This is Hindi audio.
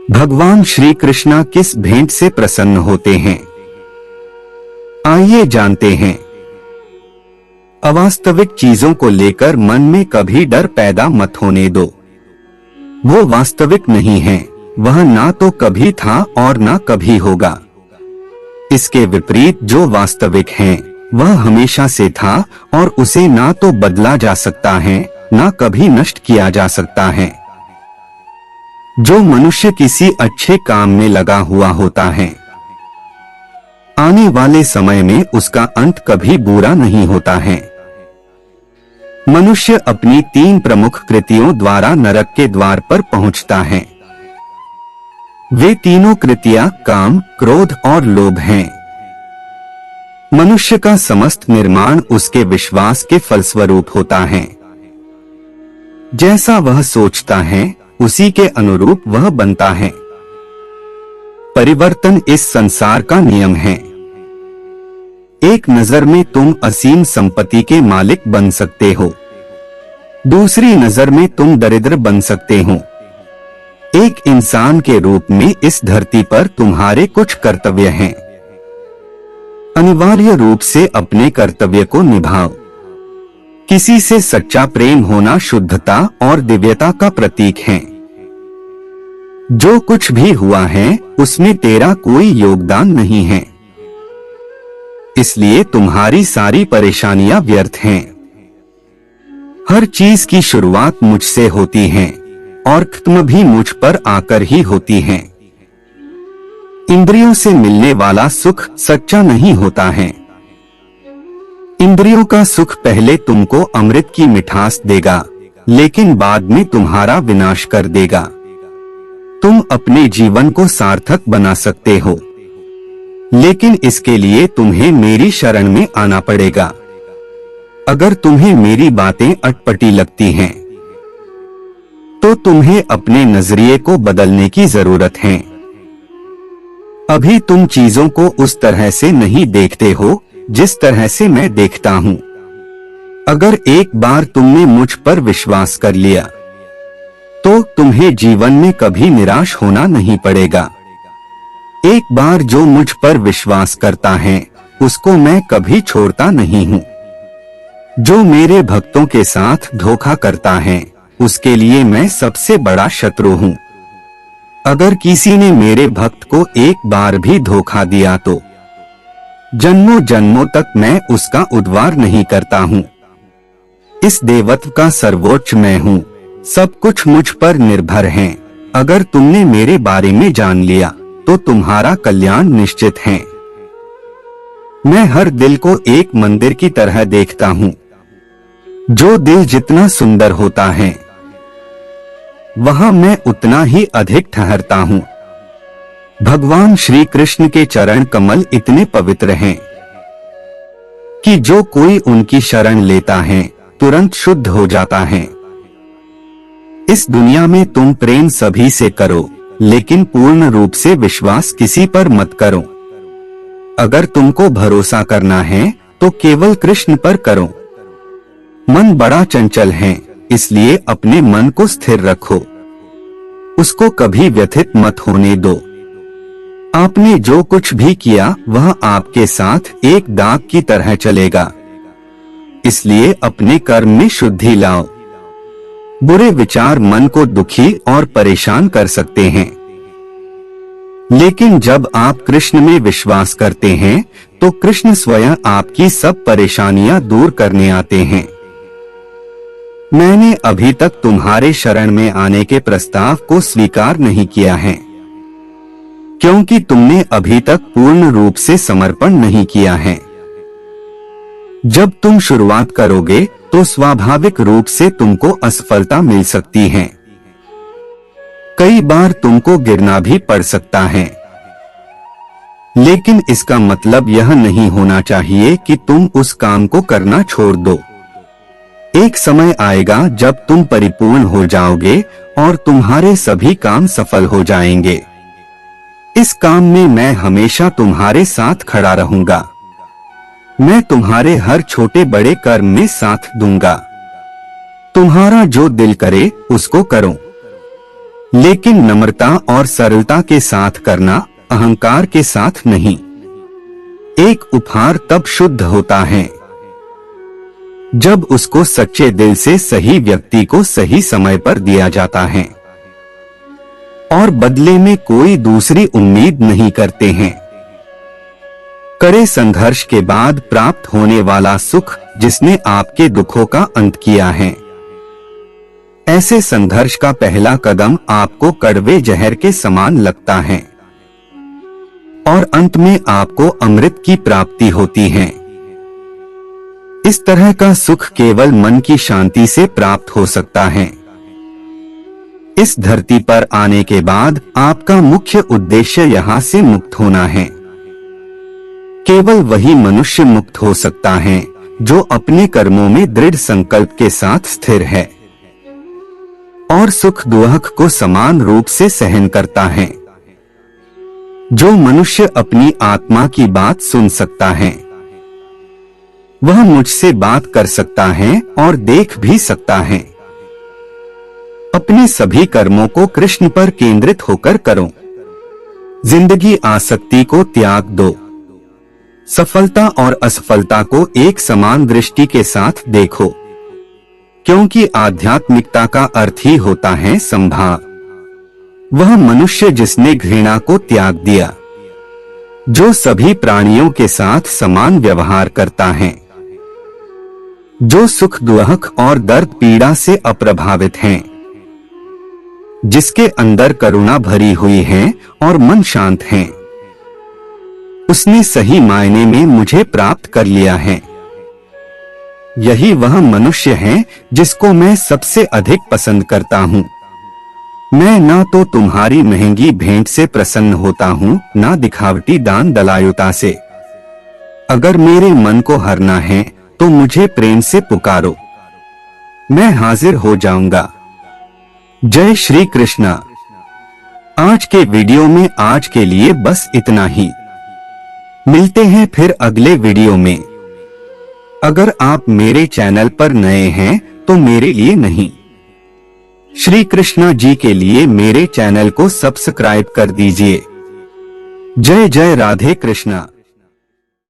भगवान श्री कृष्ण किस भेंट से प्रसन्न होते हैं, आइए जानते हैं। अवास्तविक चीजों को लेकर मन में कभी डर पैदा मत होने दो। वो वास्तविक नहीं है, वह ना तो कभी था और ना कभी होगा। इसके विपरीत जो वास्तविक है वह हमेशा से था और उसे ना तो बदला जा सकता है ना कभी नष्ट किया जा सकता है। जो मनुष्य किसी अच्छे काम में लगा हुआ होता है, आने वाले समय में उसका अंत कभी बुरा नहीं होता है। मनुष्य अपनी 3 प्रमुख कृतियों द्वारा नरक के द्वार पर पहुंचता है। वे तीनों कृतियां काम, क्रोध और लोभ हैं। मनुष्य का समस्त निर्माण उसके विश्वास के फलस्वरूप होता है। जैसा वह सोचता है उसी के अनुरूप वह बनता है। परिवर्तन इस संसार का नियम है। एक नजर में तुम असीम संपत्ति के मालिक बन सकते हो, दूसरी नजर में तुम दरिद्र बन सकते हो। एक इंसान के रूप में इस धरती पर तुम्हारे कुछ कर्तव्य हैं। अनिवार्य रूप से अपने कर्तव्य को निभाओ। किसी से सच्चा प्रेम होना शुद्धता और दिव्यता का प्रतीक है। जो कुछ भी हुआ है उसमें तेरा कोई योगदान नहीं है, इसलिए तुम्हारी सारी परेशानियां व्यर्थ हैं। हर चीज की शुरुआत मुझसे होती है और खत्म भी मुझ पर आकर ही होती है। इंद्रियों से मिलने वाला सुख सच्चा नहीं होता है। इंद्रियों का सुख पहले तुमको अमृत की मिठास देगा, लेकिन बाद में तुम्हारा विनाश कर देगा। तुम अपने जीवन को सार्थक बना सकते हो, लेकिन इसके लिए तुम्हें मेरी शरण में आना पड़ेगा। अगर तुम्हें मेरी बातें अटपटी लगती हैं, तो तुम्हें अपने नजरिए को बदलने की जरूरत है। अभी तुम चीजों को उस तरह से नहीं देखते हो जिस तरह से मैं देखता हूं। अगर एक बार तुमने मुझ पर विश्वास कर लिया, तो तुम्हें जीवन में कभी निराश होना नहीं पड़ेगा। एक बार जो मुझ पर विश्वास करता है उसको मैं कभी छोड़ता नहीं हूं। जो मेरे भक्तों के साथ धोखा करता है उसके लिए मैं सबसे बड़ा शत्रु हूं। अगर किसी ने मेरे भक्त को एक बार भी धोखा दिया तो जन्मों जन्मों तक मैं उसका उद्धार नहीं करता हूँ। इस देवत्व का सर्वोच्च मैं हूँ, सब कुछ मुझ पर निर्भर है। अगर तुमने मेरे बारे में जान लिया तो तुम्हारा कल्याण निश्चित है। मैं हर दिल को एक मंदिर की तरह देखता हूँ। जो दिल जितना सुंदर होता है वहाँ मैं उतना ही अधिक ठहरता हूँ। भगवान श्री कृष्ण के चरण कमल इतने पवित्र हैं कि जो कोई उनकी शरण लेता है तुरंत शुद्ध हो जाता है। इस दुनिया में तुम प्रेम सभी से करो, लेकिन पूर्ण रूप से विश्वास किसी पर मत करो। अगर तुमको भरोसा करना है तो केवल कृष्ण पर करो। मन बड़ा चंचल है, इसलिए अपने मन को स्थिर रखो। उसको कभी व्यथित मत होने दो। आपने जो कुछ भी किया वह आपके साथ एक दाग की तरह चलेगा, इसलिए अपने कर्म में शुद्धि लाओ। बुरे विचार मन को दुखी और परेशान कर सकते हैं, लेकिन जब आप कृष्ण में विश्वास करते हैं तो कृष्ण स्वयं आपकी सब परेशानियां दूर करने आते हैं। मैंने अभी तक तुम्हारे शरण में आने के प्रस्ताव को स्वीकार नहीं किया है, क्योंकि तुमने अभी तक पूर्ण रूप से समर्पण नहीं किया है। जब तुम शुरुआत करोगे तो स्वाभाविक रूप से तुमको असफलता मिल सकती है। कई बार तुमको गिरना भी पड़ सकता है, लेकिन इसका मतलब यह नहीं होना चाहिए कि तुम उस काम को करना छोड़ दो। एक समय आएगा जब तुम परिपूर्ण हो जाओगे और तुम्हारे सभी काम सफल हो जाएंगे। इस काम में मैं हमेशा तुम्हारे साथ खड़ा रहूंगा। मैं तुम्हारे हर छोटे बड़े कर्म में साथ दूंगा। तुम्हारा जो दिल करे उसको करो। लेकिन नम्रता और सरलता के साथ करना, अहंकार के साथ नहीं। एक उपहार तब शुद्ध होता है जब उसको सच्चे दिल से सही व्यक्ति को सही समय पर दिया जाता है और बदले में कोई दूसरी उम्मीद नहीं करते हैं। कड़े संघर्ष के बाद प्राप्त होने वाला सुख जिसने आपके दुखों का अंत किया है। ऐसे संघर्ष का पहला कदम आपको कड़वे जहर के समान लगता है और अंत में आपको अमृत की प्राप्ति होती है। इस तरह का सुख केवल मन की शांति से प्राप्त हो सकता है। इस धरती पर आने के बाद आपका मुख्य उद्देश्य यहाँ से मुक्त होना है। केवल वही मनुष्य मुक्त हो सकता है जो अपने कर्मों में दृढ़ संकल्प के साथ स्थिर है और सुख दुख को समान रूप से सहन करता है। जो मनुष्य अपनी आत्मा की बात सुन सकता है वह मुझसे बात कर सकता है और देख भी सकता है। अपने सभी कर्मों को कृष्ण पर केंद्रित होकर करो। जिंदगी आसक्ति को त्याग दो। सफलता और असफलता को एक समान दृष्टि के साथ देखो, क्योंकि आध्यात्मिकता का अर्थ ही होता है संभाव। वह मनुष्य जिसने घृणा को त्याग दिया, जो सभी प्राणियों के साथ समान व्यवहार करता है, जो सुख दुख और दर्द पीड़ा से अप्रभावित हैं, जिसके अंदर करुणा भरी हुई है और मन शांत है, उसने सही मायने में मुझे प्राप्त कर लिया है। यही वह मनुष्य है जिसको मैं सबसे अधिक पसंद करता हूँ। मैं ना तो तुम्हारी महंगी भेंट से प्रसन्न होता हूँ, ना दिखावटी दान दलायुता से। अगर मेरे मन को हरना है तो मुझे प्रेम से पुकारो, मैं हाजिर हो जाऊंगा। जय श्री कृष्णा। आज के वीडियो में आज के लिए बस इतना ही। मिलते हैं फिर अगले वीडियो में। अगर आप मेरे चैनल पर नए हैं तो मेरे लिए नहीं, श्री कृष्णा जी के लिए मेरे चैनल को सब्सक्राइब कर दीजिए। जय जय राधे कृष्णा।